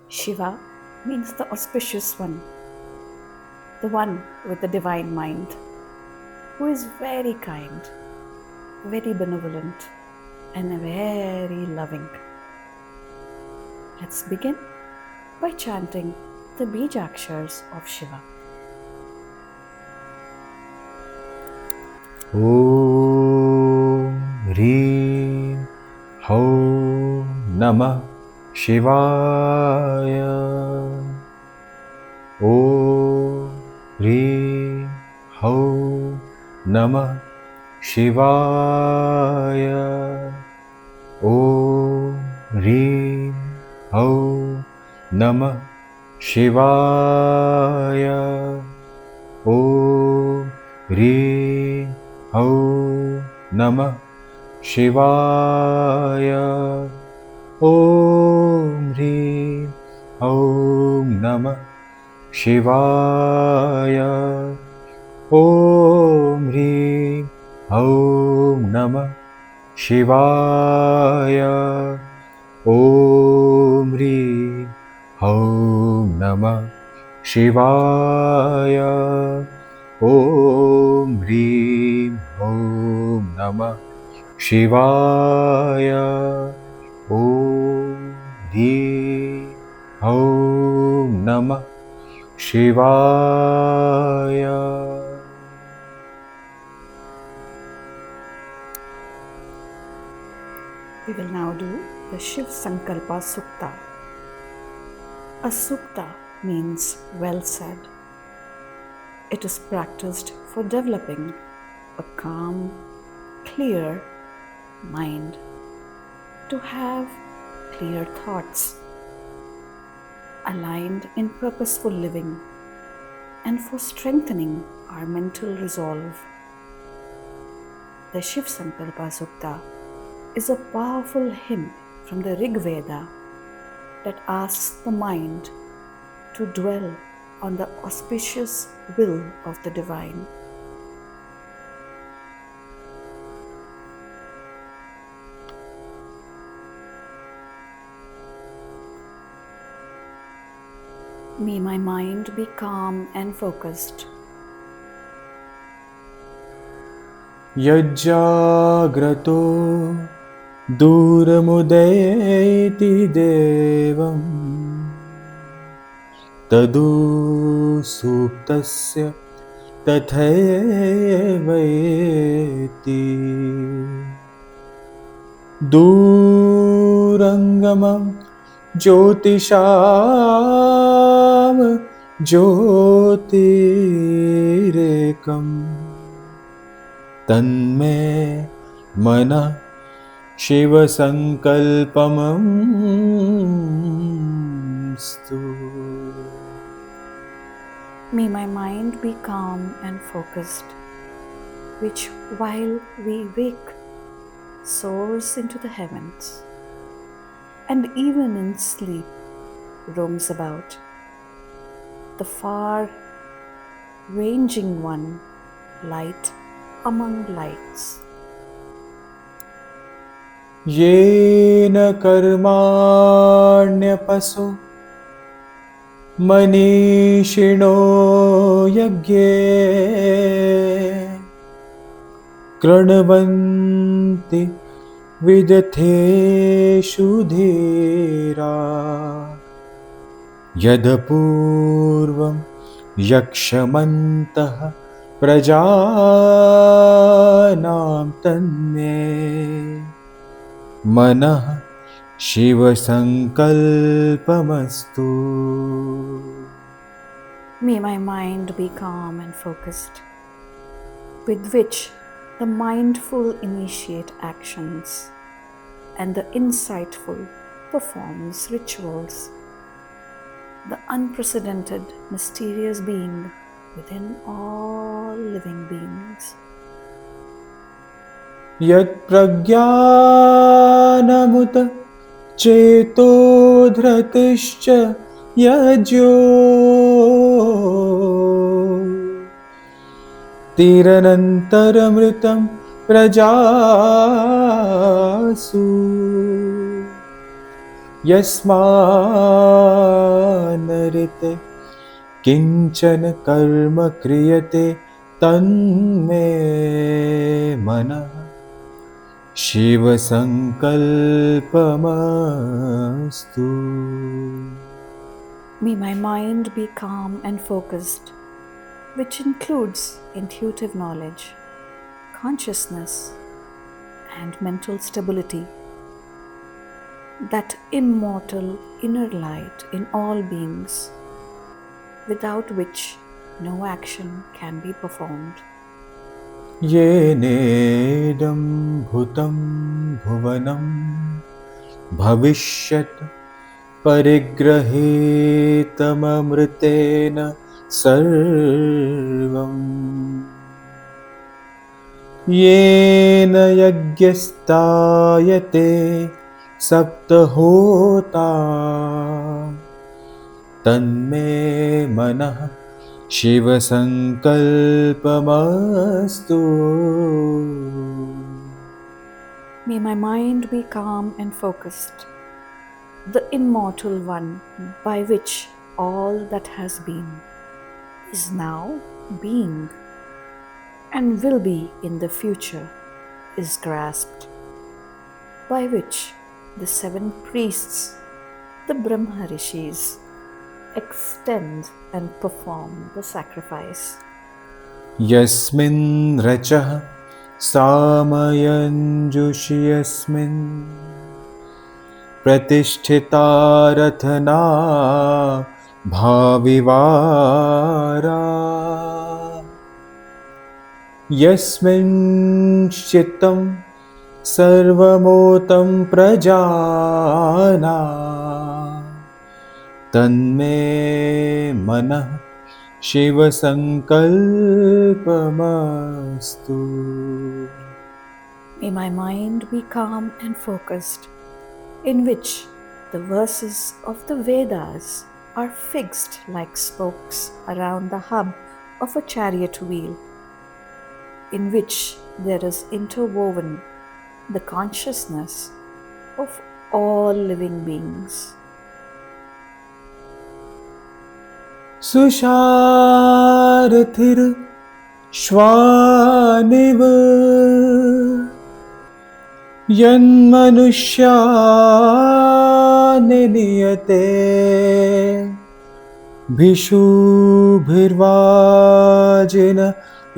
Shiva means the auspicious one, the one with the divine mind, who is very kind, very benevolent, and very loving. Let's begin by chanting the Bijakshars of Shiva. Om Hrim Hom Namah Shivaya. Om Hrim Hom Namah Shivaya. Om Hrim Hom Namah Shivaya. Om Hrim Hom Namah Shivaya. Om Hrim Hom Namah Shivaya. Om Hrim Hom Namah Shivaya. Om Hrim Hom Namah Shivaya. Om Hrim Hom Namah Shivaya. Om Hrim Hom Namah Shivaya. We will now do the Shiv Sankalpa Sukta. A sukta means well said. It is practiced for developing a calm, clear mind, to have clear thoughts, aligned in purposeful living, and for strengthening our mental resolve. The Shiv Sankalpa Sukta is a powerful hymn from the Rig Veda that asks the mind to dwell on the auspicious will of the divine. May my mind be calm and focused. Yajjagrato Duramudayeti Devam Tadu Suptasya Tathayaveti Durangamam Jyotisham Jyotirekam Tanme Mana Shiva Sankalpamam Stu. May my mind be calm and focused, which while we wake soars into the heavens, and even in sleep roams about, the far-ranging one, light among lights. Yena karmanya Manishino Yagye Kranavanti Vidateshu Dhira Yadapurvam Yakshamantaha Prajanam Tanme Manah Shiva Sankalpamastu. May my mind be calm and focused, with which the mindful initiate actions and the insightful performs rituals. The unprecedented, mysterious being within all living beings. Yat prajnanamuta cheto dhratischa yajyo tiranantaramritam prajasu यस्मान्नृते किञ्चन कर्म क्रियते तन्मे मनः शिवसङ्कल्पमस्तु। May my mind be calm and focused, which includes intuitive knowledge, consciousness, and mental stability. That immortal inner light in all beings, without which no action can be performed. येनेदं भूतं भुवनं भविष्यत् परिग्रहेतममृतेन सर्वम्। येन यज्ञस्तायते सप्तहोता तन्मे मनः शिवसङ्कल्पमस्तु। May my mind be calm and focused, the immortal one by which all that has been, is now being, and will be in the future, is grasped, by which the 7 priests, the Brahma Rishis, extend and perform the sacrifice. यस्मिन् रचः सामयञ्जुषि यस्मिन् प्रतिष्ठिता रथना भाविवारा यस्मिन् चित्तं सर्वमोतं प्रजाना तन्मे मनः शिवसङ्कल्पमस्तु। May my mind be calm and focused, in which the verses of the Vedas are fixed like spokes around the hub of a chariot wheel, in which there is interwoven the consciousness of all living beings. सुषारथिर् श्वानिव यन्मनुष्यानि नियते भिषुभिर्वाजिन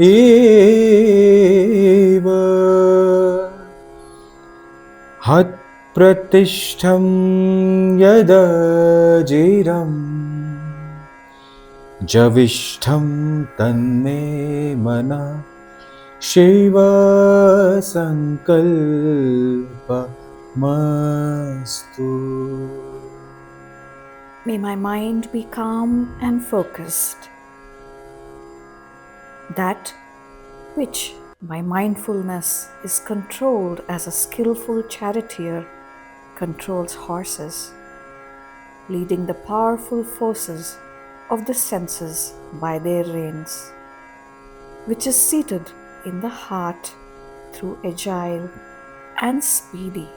एव हत्प्रतिष्ठं यदजिरम् जविष्ठं तन्मे मनः शिवसङ्कल्पमस्तु। May my mind be calm and focused. That which by mindfulness is controlled as a skillful charioteer controls horses, leading the powerful forces of the senses by their reins, which is seated in the heart through agile and speedy.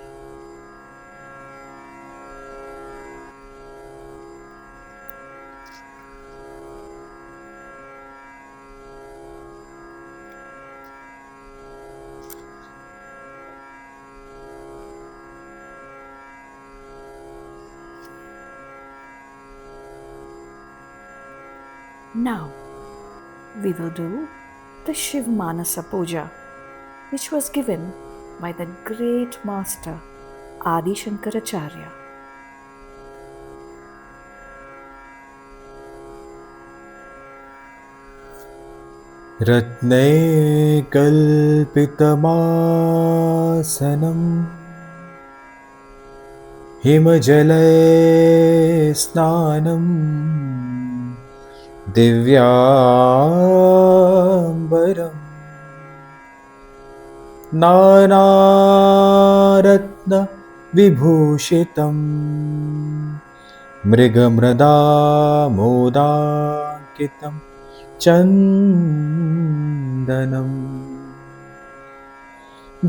Now, we will do the Shiv Manasa Puja, which was given by the great master Adi Shankaracharya. रत्ने कल्पितमासनं हिमजले स्नानं दिव्याम्बरं नानारत्नविभूषितं मृगमृदामोदाङ्कितं चन्दनं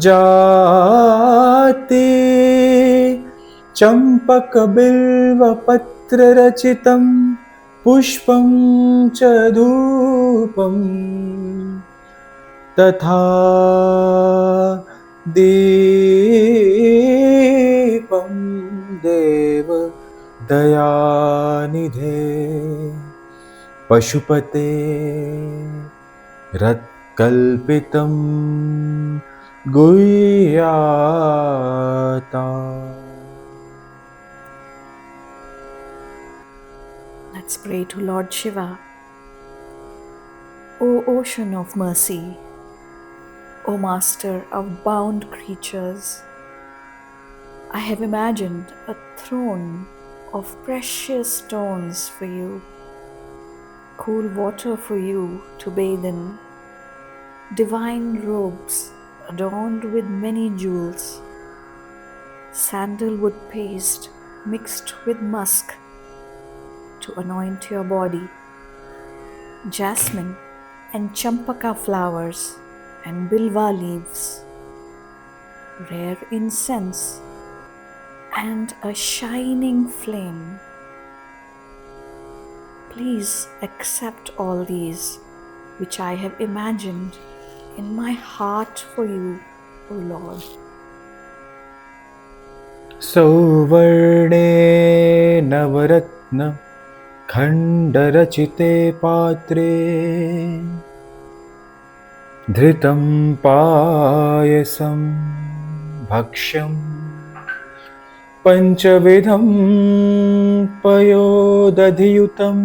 जाते चम्पकबिल्वपत्ररचितं पुष्पं च धूपम् तथा दीपं देव दयानिधे पशुपते रत्कल्पितं गुह्याता। Let's pray to Lord Shiva. O ocean of mercy, O master of bound creatures, I have imagined a throne of precious stones for you, cool water for you to bathe in, divine robes adorned with many jewels, sandalwood paste mixed with musk to anoint your body, jasmine and champaka flowers and bilva leaves, rare incense and a shining flame. Please accept all these which I have imagined in my heart for you, O Lord. सौवर्णे नवरत्न खण्डरचिते पात्रे धृतं पायसं भक्ष्यं पञ्चविधं पयोदधियुतं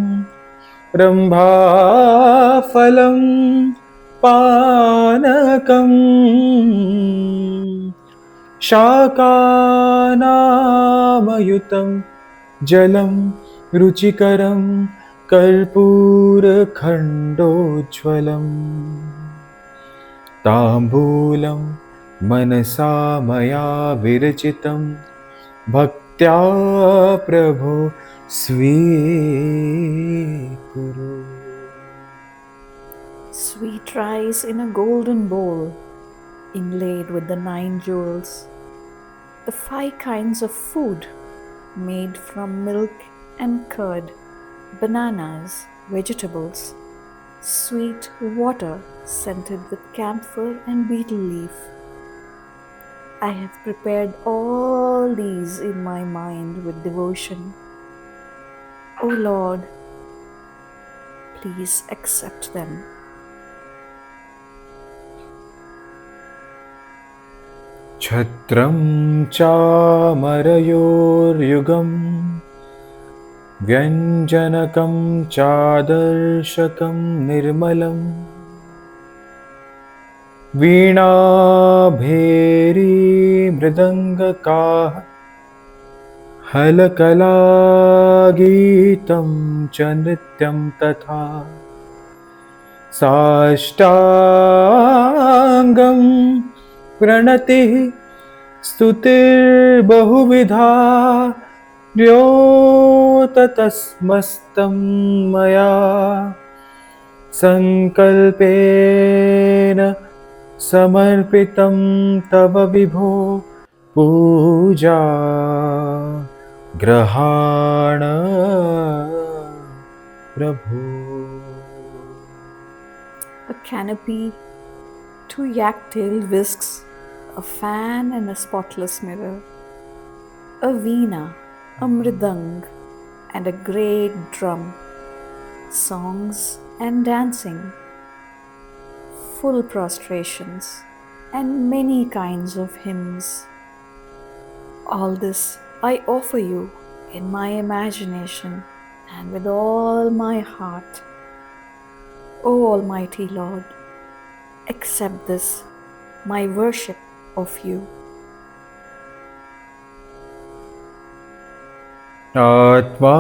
रम्भाफलं पानकम् शाकानामयुतं जलं रुचिकरं कर्पूरखण्डोज्ज्वलम् ताम्बूलं मनसा मया विरचितं भक्त्या प्रभो स्वीकुरु। Sweet rice in a golden bowl, inlaid with the 9 jewels, the 5 kinds of food made from milk and curd, bananas, vegetables, sweet water scented with camphor and betel leaf. I have prepared all these in my mind with devotion. O Lord, please accept them. छत्रं चामरयोर्युगं व्यञ्जनकं चादर्शकं निर्मलं वीणाभेरी मृदङ्गकाः हलकलागीतं च नृत्यं तथा साष्टाङ्गं प्रणतिः स्तुतिर्बहुविधा द्योततस्मस्तं मया संकल्पेन समर्पितं तव विभो पूजा ग्रहाण प्रभो। A canopy, 2 yak-tailed whisks, a fan and a spotless mirror, a veena, a mridang, and a great drum, songs and dancing, full prostrations, and many kinds of hymns. All this I offer you in my imagination and with all my heart. O Almighty Lord, accept this, my worship of you. आत्मा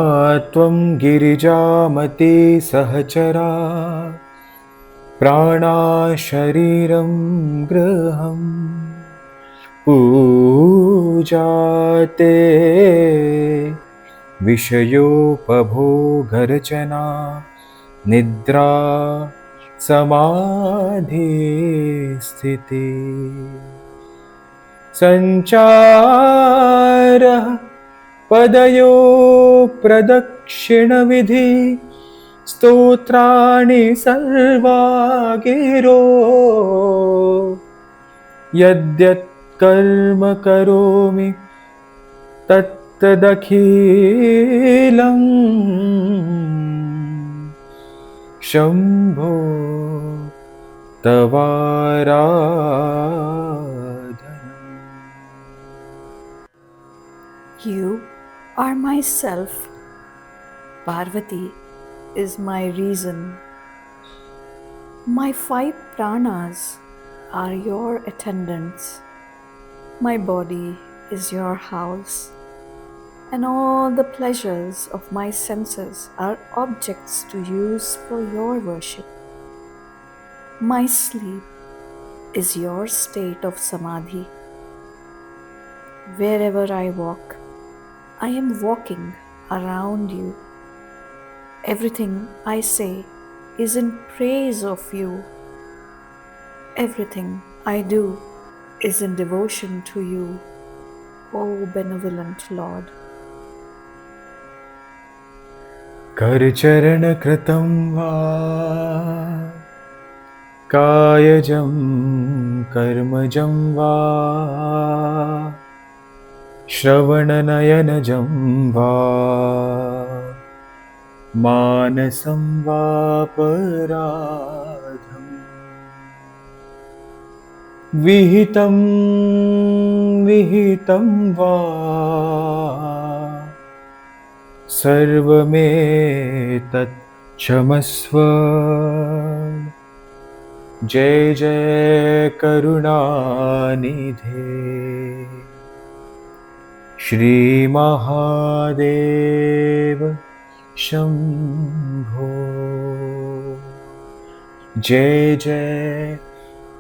त्वं गिरिजामती सहचरा प्राणा शरीरं गृहं पूजाते विषयोपभोगरचना निद्रा समाधि स्थिति संचारः पदयो प्रदक्षिणविधि स्तोत्राणि सर्वा गिरो यद्यत् कर्म करोमि तत्तदखिलं शम्भो तवाराधनम्। You are myself. Parvati is my reason. My 5 pranas are your attendants. My body is your house, and all the pleasures of my senses are objects to use for your worship. My sleep is your state of samadhi. Wherever I walk, I am walking around you. Everything I say is in praise of you. Everything I do is in devotion to you, O benevolent Lord. करचरणकृतं वा कायजं कर्मजं वा श्रवणनयनजं वा मानसं वा पराधम् विहितं विहितं वा सर्वमेतत् क्षमस्व जय जय करुणानिधे श्रीमहादेव शम्भो जय जय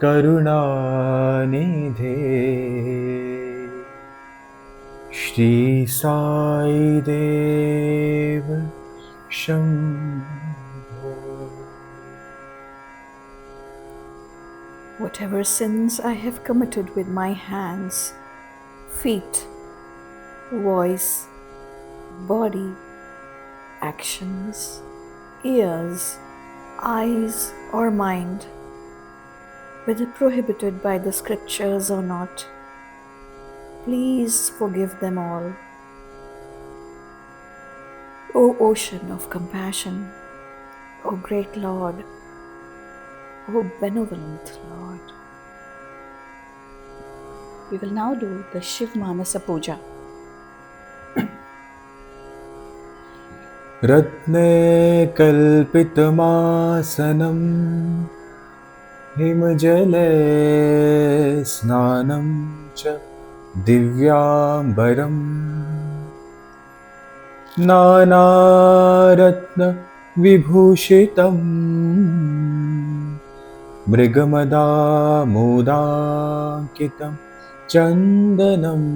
करुणानिधे श्री साई देव शम्भो। Whatever sins I have committed with my hands, feet, voice, body, actions, ears, eyes, or mind, whether prohibited by the scriptures or not, please forgive them all. O ocean of compassion, O great Lord, O benevolent Lord. We will now do the Shiv Manasa Puja. रत्ने कल्पितमासनं हिमजले स्नानं च दिव्याम्बरम् नानारत्नविभूषितं मृगमदामोदाङ्कितं चन्दनम्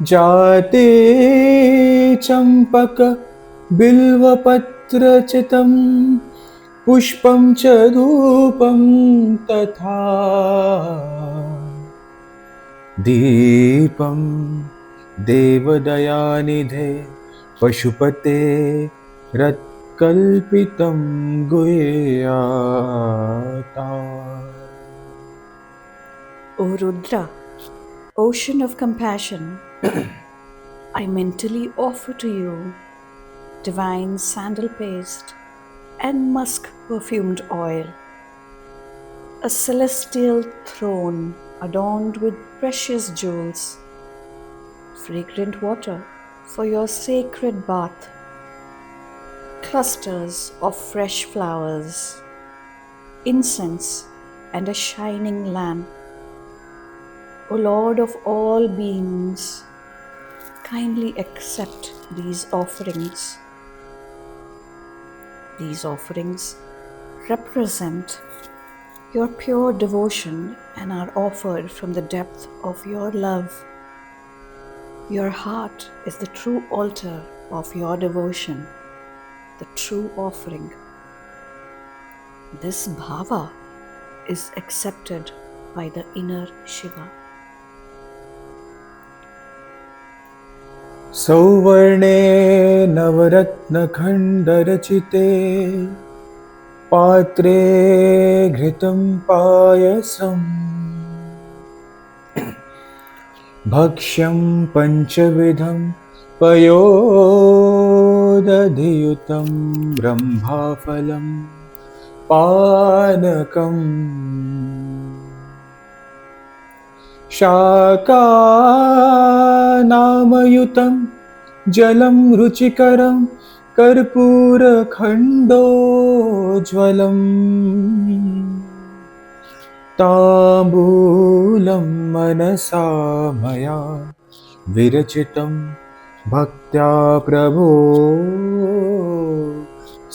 जाते चम्पक बिल्वपत्रचितं पुष्पं च धूपं तथा दीपं देवदयानिधे पशुपते रत्कल्पितं गुह्याता। O Rudra, ocean of compassion, I mentally offer to you divine sandal paste and musk perfumed oil, a celestial throne adorned with precious jewels, fragrant water for your sacred bath, clusters of fresh flowers, incense, and a shining lamp. O Lord of all beings, kindly accept these offerings. These offerings represent your pure devotion and are offered from the depth of your love. Your heart is the true altar of your devotion, the true offering. This bhava is accepted by the inner Shiva. सौवर्णे नवरत्नखण्डरचिते पात्रे घृतं पायसम् भक्ष्यं पञ्चविधं पयोदधियुतं ब्रह्माफलं पानकम् शाकानामयुतं जलं रुचिकरं कर्पूरखण्डोज्ज्वलम् ताम्बूलं मनसा मया विरचितं भक्त्या प्रभो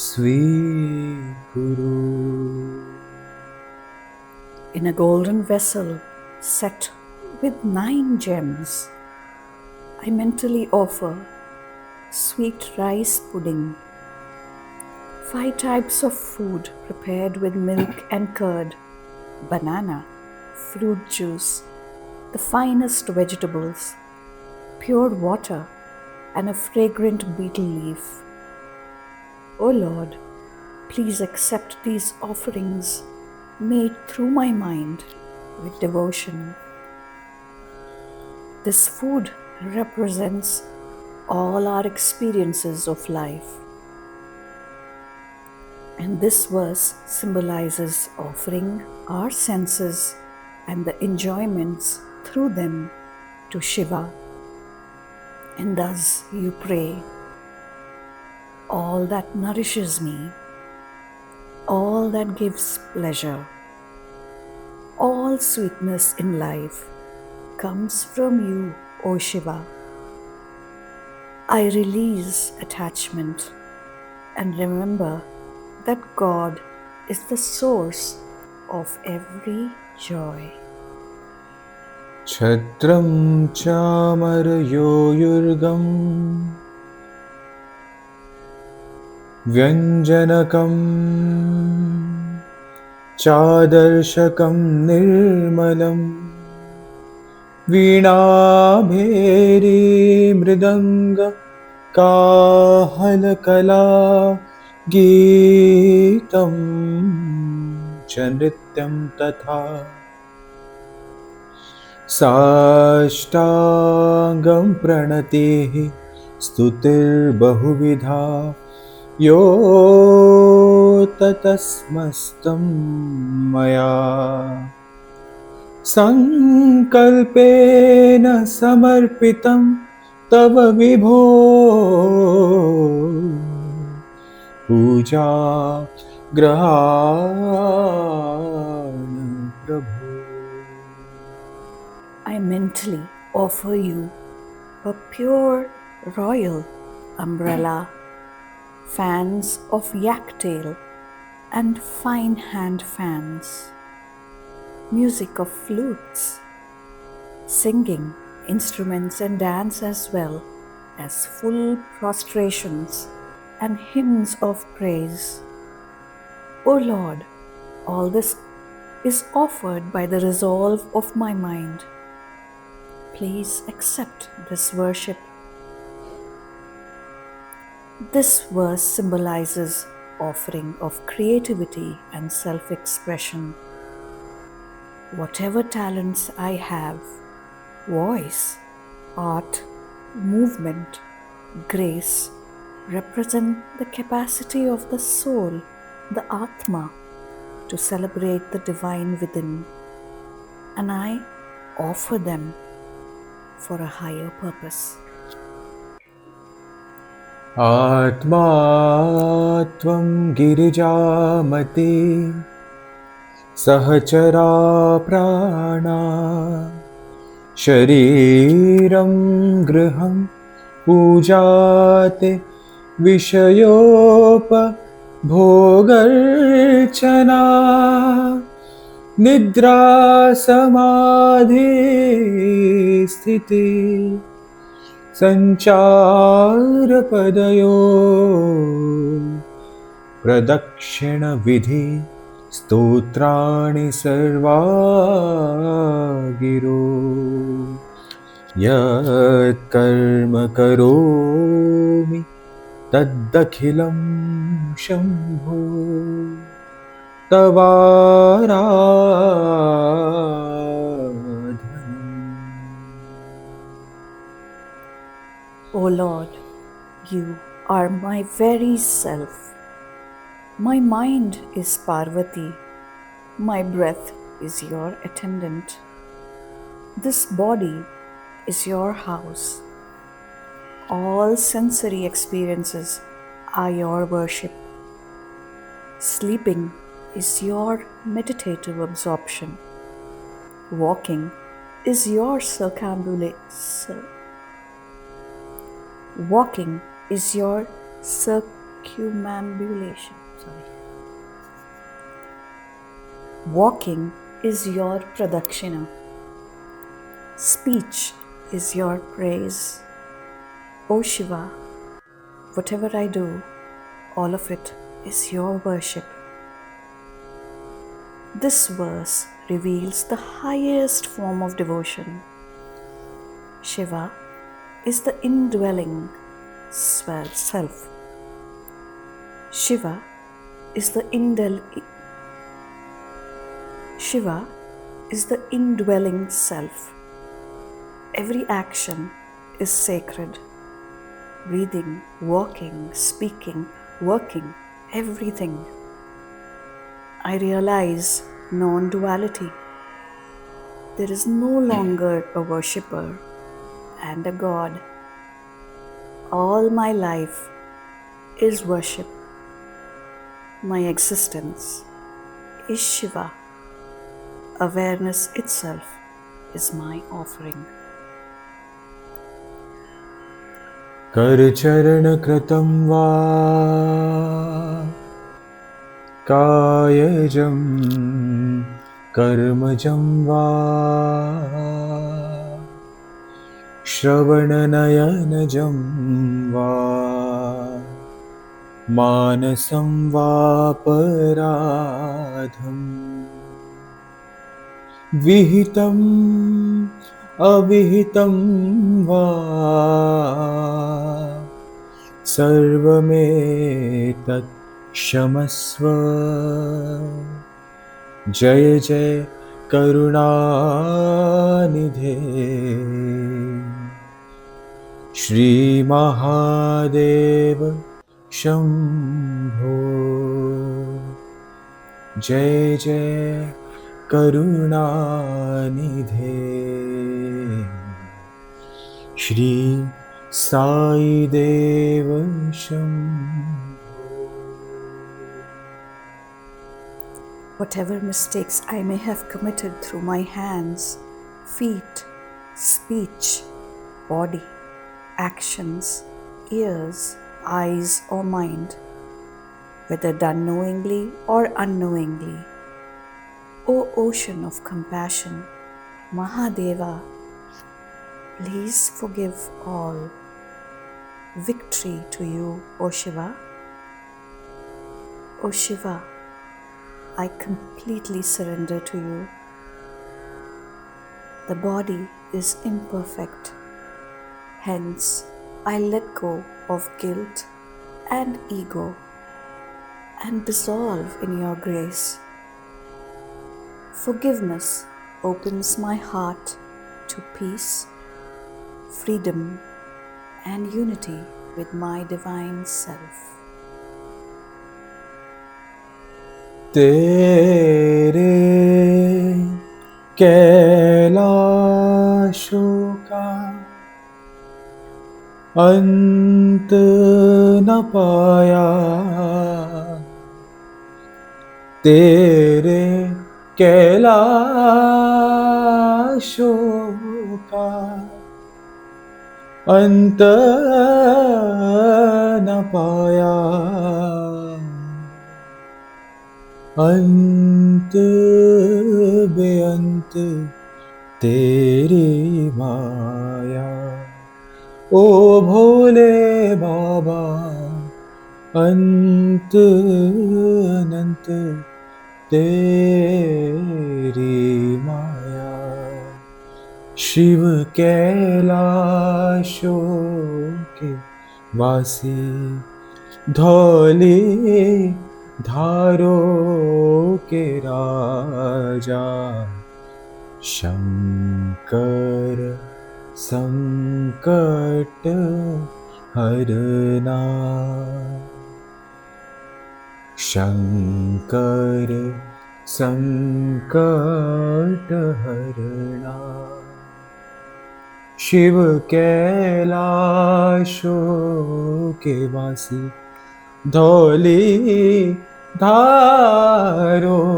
स्वीकुरु। In a golden vessel set with 9 gems, I mentally offer sweet rice pudding, 5 types of food prepared with milk and curd, banana, fruit juice, the finest vegetables, pure water, and a fragrant betel leaf. O Lord, please accept these offerings made through my mind with devotion. This food represents all our experiences of life, and this verse symbolizes offering our senses and the enjoyments through them to Shiva. And thus you pray, all that nourishes me, all that gives pleasure, all sweetness in life comes from you, O Shiva. I release attachment and remember that God is the source of every joy. छत्रं चामरयोयुर्गं व्यञ्जनकं चादर्शकं निर्मलं वीणाभेरी मृदङ्ग काहलकला गीतं च नृत्यं तथा साष्टाङ्गं प्रणतिः स्तुतिर्बहुविधा यो ततस्मस्तं मया संकल्पेन समर्पितं तव विभो पूजा ग्रहाण प्रभो। I mentally offer you a pure royal umbrella, fans of yak tail and fine hand fans, music of flutes, singing instruments and dance, as well as full prostrations and hymns of praise. O Lord, all this is offered by the resolve of my mind. Please accept this worship. This verse symbolizes offering of creativity and self-expression. Whatever talents I have, voice, art, movement, grace, represent the capacity of the soul, the Atma, to celebrate the divine within, and I offer them for a higher purpose. आत्मा त्वं गिरिजामते सहचरा प्राणा शरीरं गृहं पूजाते विषयोपभोगर्चना निद्रा समाधि स्थिति संचारपदयो प्रदक्षिणविधि स्तोत्राणि सर्वा गिरो यत् कर्म करोमि तदखिलं शम्भो तवाराधनम्। O Lord, you are my very self. My mind is Parvati. My breath is your attendant. This body is your house. All sensory experiences are your worship. Sleeping is your meditative absorption. Walking is your Walking is your circumambulation. Walking is your pradakshina. Speech is your praise. O Shiva, whatever I do, all of it is your worship. This verse reveals the highest form of devotion. Shiva is the indwelling self. Shiva is the indwelling self. Every action is sacred. Breathing, walking, speaking, working, everything. I realize non-duality. There is no longer a worshipper and a God. All my life is worship. My existence is Shiva. Awareness itself is my offering. करचरणकृतं वा कायजं कर्मजं वा श्रवणनयनजं वा मानसं वापराधम् विहितम् अविहितं वा सर्वमेतत् क्षमस्व। जय जय करुणानिधे श्री महादेव शंभो। जय जय करुणानिधे श्री साई देव शंभो। Whatever mistakes I may have committed through my hands, feet, speech, body, actions, ears, eyes or mind, whether done knowingly or unknowingly, O ocean of compassion, Mahadeva, please forgive all. Victory to you, O Shiva. O Shiva, I completely surrender to you. The body is imperfect. Hence, I let go of guilt and ego and dissolve in your grace. Forgiveness opens my heart to peace, freedom, and unity with my divine self. तेरे कैलाशों का अंत न पाया, तेरे कैलाशों का अंत न पाया, अंत बेअंत तेरी माया। ओ भोले बाबा अंत अनंत तेरी माया। शिव कैलाशों के वासी, धौली धारों के राजा, शंकर संकट हरना, शंकर संकट हरना। शिव कैलाशों के वासी, धौली धारों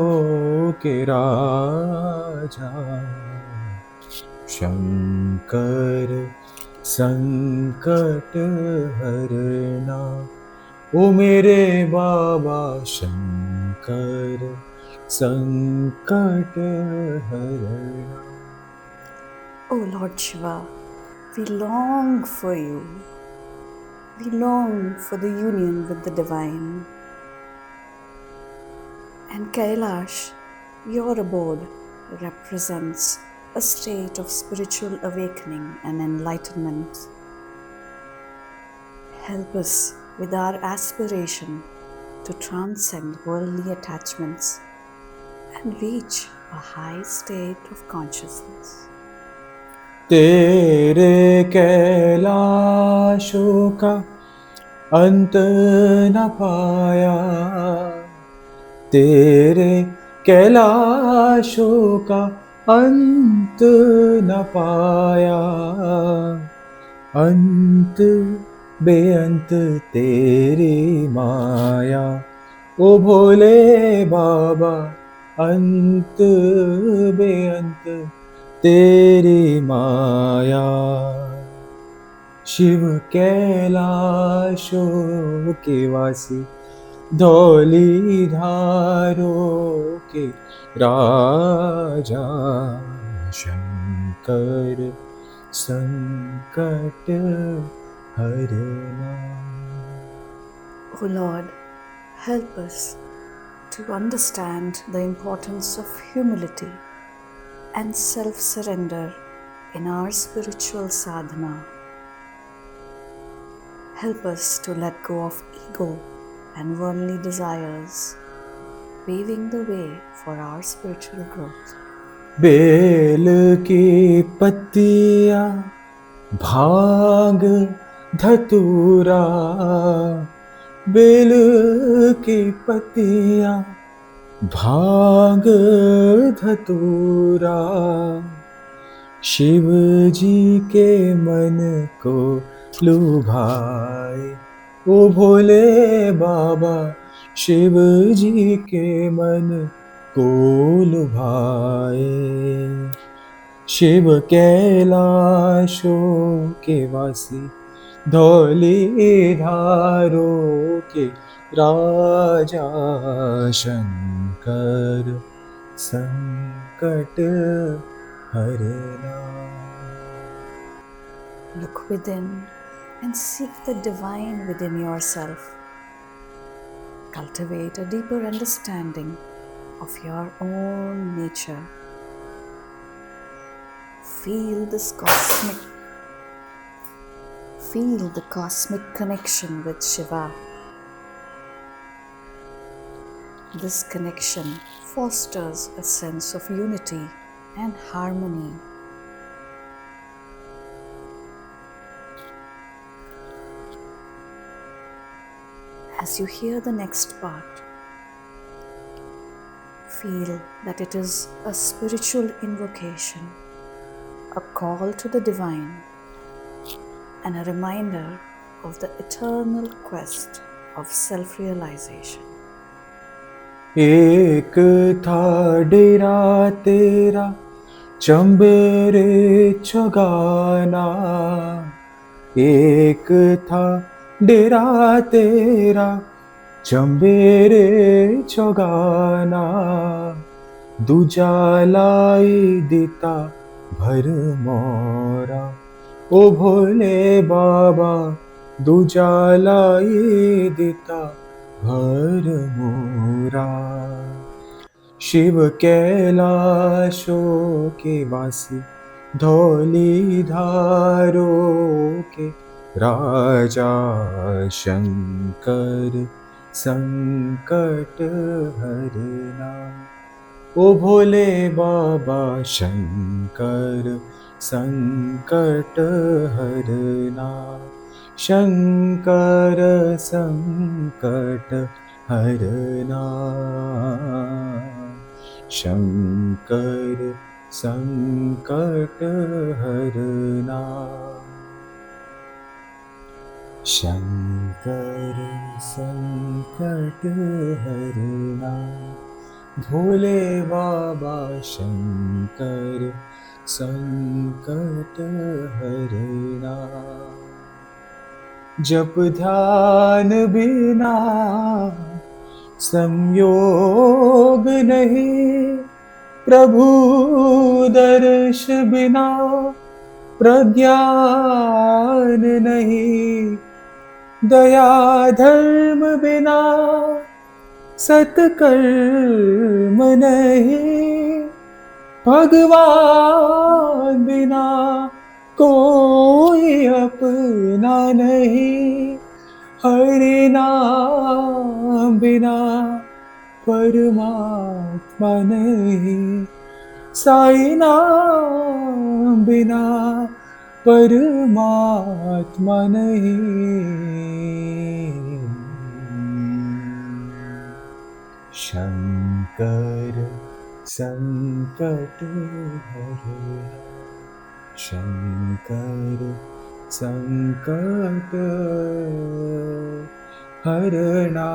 के राजा, शंकर संकट हरना। ओ मेरे बाबा शंकर संकट हरना। O Lord Shiva, we long for you. We long for the union with the divine. And Kailash, your abode, represents a state of spiritual awakening and enlightenment. Help us with our aspiration to transcend worldly attachments and reach a high state of consciousness. तेरे कैलाशों का अंत न पाया, तेरे कैलाशों का अंत न पाया, अंत बेअंत तेरी माया। ओ भोले बाबा अंत बेअंत तेरी माया। शिव कैलाशों के वासी, धौली धारों के राजा, शंकर संकट हरना। O Lord, help us to understand the importance of humility and self-surrender in our spiritual sadhana. Help us to let go of ego and worldly desires, paving the way for our spiritual growth. बेल की पत्तियां, भांग धतूरा, bell की पत्तियां, भांग धतूरा, शिव जी के मन को लुभाए। ओ भोले बाबा शिव जी के मन को लुभाए। शिव कैलाशों के वासी, धौली धारों के राजा, शंकर संकट हरना। Look within and seek the divine within yourself. Cultivate a deeper understanding of your own nature. Feel the cosmic connection with Shiva. This connection fosters a sense of unity and harmony. As you hear the next part, feel that it is a spiritual invocation, a call to the divine, and a reminder of the eternal quest of self-realization. एक था डेरा तेरा चंबेरे चगाना, एक था डेरा तेरा चंबेरे चगाना, दूजा लाई दिता भर मोरा। ओ भोले बाबा दूजा लाई दिता भर मोरा। शिव कैलाशों के वासी, धौली धारों के राजा शंकर संकट हरना। ओ भोले बाबा शंकर संकट हरना। शंकर संकट हरना। शंकर संकट हरना। शंकर संकट हरना। भोले बाबा शंकर संकट हरना। जप ध्यान बिना संयोग नहीं, प्रभु दर्श बिना प्रज्ञान नहीं। दया धर्म बिना सत्कर्म नहीं। भगवान बिना कोई अपना नहीं। हरि नाम बिना परमात्मा नहीं। साई नाम बिना परमात्मा नहीं। शंकर संकट हरना। शंकर संकट हरना।